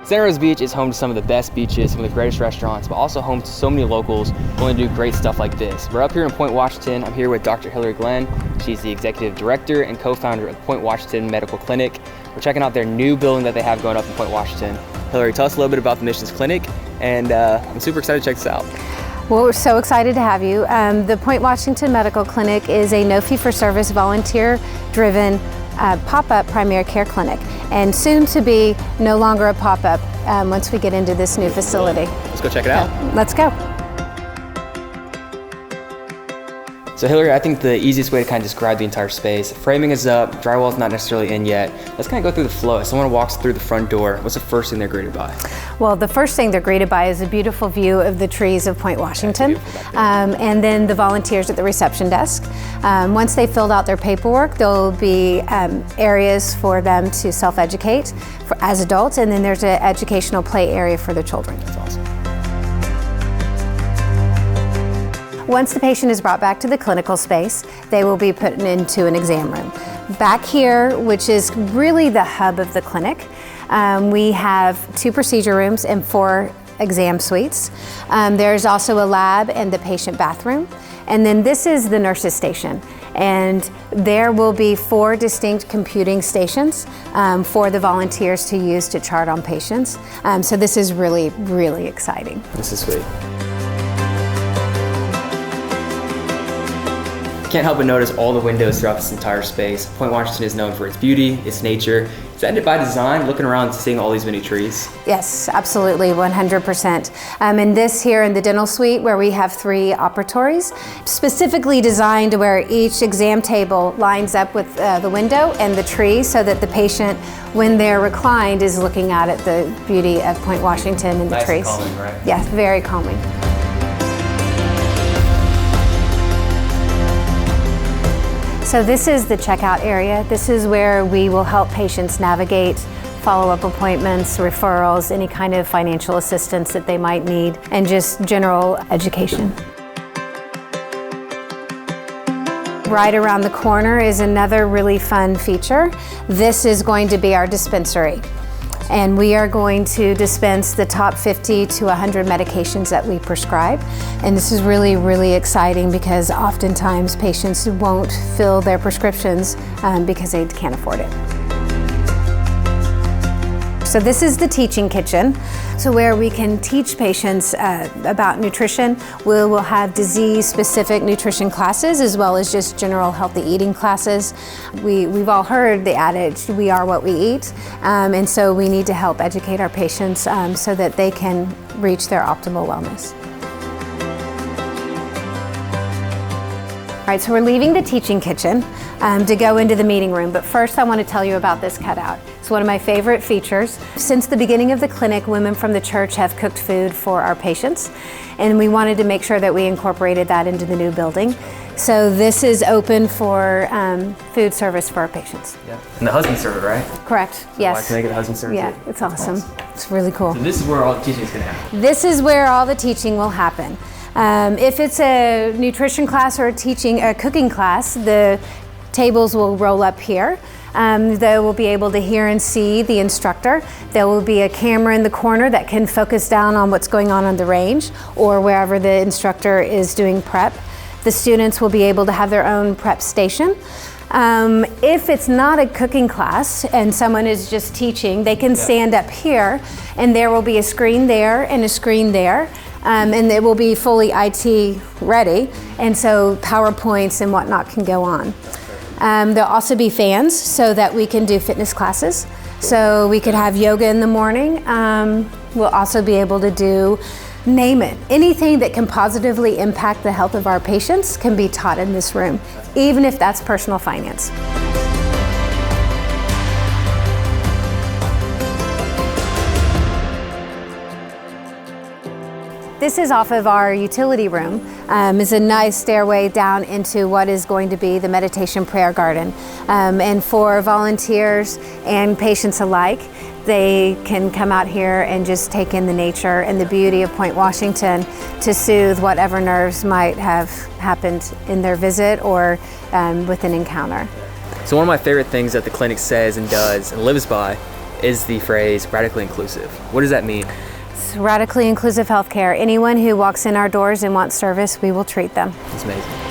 Santa Rosa Beach is home to some of the best beaches, some of the greatest restaurants, but also home to so many locals who want to do great stuff like this. We're up here in Point Washington. I'm here with Dr. Hillary Glenn. She's the executive director and co-founder of Point Washington Medical Clinic. We're checking out their new building that they have going up in Point Washington. Hillary, tell us a little bit about the Missions Clinic, and I'm super excited to check this out. Well, we're so excited to have you. The Point Washington Medical Clinic is a no fee-for-service, volunteer-driven pop-up primary care clinic, and soon to be no longer a pop-up once we get into this new facility. Let's go check it out. Let's go. So Hillary, I think the easiest way to kind of describe the entire space, framing is up, drywall is not necessarily in yet. Let's kind of go through the flow. If someone walks through the front door, what's the first thing they're greeted by? Well, the first thing they're greeted by is a beautiful view of the trees of Point Washington, and then the volunteers at the reception desk. Once they filled out their paperwork, there'll be areas for them to self-educate as adults, and then there's an educational play area for the children. That's awesome. Once the patient is brought back to the clinical space, they will be put into an exam room. Back here, which is really the hub of the clinic, we have 2 procedure rooms and 4 exam suites. There's also a lab and the patient bathroom. And then this is the nurse's station. And there will be 4 distinct computing stations for the volunteers to use to chart on patients. So this is really, really exciting. This is sweet. Can't help but notice all the windows throughout this entire space. Point Washington is known for its beauty, its nature. Is that by design, looking around and seeing all these many trees? Yes, absolutely, 100%. And this here in the dental suite, where we have 3 operatories, specifically designed to where each exam table lines up with the window and the tree, so that the patient, when they're reclined, is looking out at the beauty of Point Washington and the trees. Nice and calming, right? Yes, very calming. So this is the checkout area. This is where we will help patients navigate follow-up appointments, referrals, any kind of financial assistance that they might need, and just general education. Right around the corner is another really fun feature. This is going to be our dispensary. And we are going to dispense the top 50 to 100 medications that we prescribe. And this is really, really exciting because oftentimes patients won't fill their prescriptions because they can't afford it. So this is the teaching kitchen. So where we can teach patients about nutrition, we will have disease-specific nutrition classes as well as just general healthy eating classes. We've all heard the adage, we are what we eat, and so we need to help educate our patients so that they can reach their optimal wellness. All right, so we're leaving the teaching kitchen to go into the meeting room, but first I want to tell you about this cutout. It's one of my favorite features. Since the beginning of the clinic, women from the church have cooked food for our patients, and we wanted to make sure that we incorporated that into the new building. So this is open for food service for our patients. Yeah. And the husband server, right? Correct, yes. Can I get a husband server? Yeah, it's awesome. It's really cool. So this is where all the teaching is going to happen? This is where all the teaching will happen. If it's a nutrition class or a cooking class, the tables will roll up here. They will be able to hear and see the instructor. There will be a camera in the corner that can focus down on what's going on the range or wherever the instructor is doing prep. The students will be able to have their own prep station. If it's not a cooking class and someone is just teaching, they can stand up here and there will be a screen there and a screen there. And it will be fully IT ready, and so PowerPoints and whatnot can go on. There'll also be fans so that we can do fitness classes. So we could have yoga in the morning. We'll also be able to do, name it, anything that can positively impact the health of our patients can be taught in this room, even if that's personal finance. This is off of our utility room. It's a nice stairway down into what is going to be the meditation prayer garden. And for volunteers and patients alike, they can come out here and just take in the nature and the beauty of Point Washington to soothe whatever nerves might have happened in their visit or with an encounter. So one of my favorite things that the clinic says and does and lives by is the phrase radically inclusive. What does that mean? It's radically inclusive healthcare. Anyone who walks in our doors and wants service, we will treat them. It's amazing.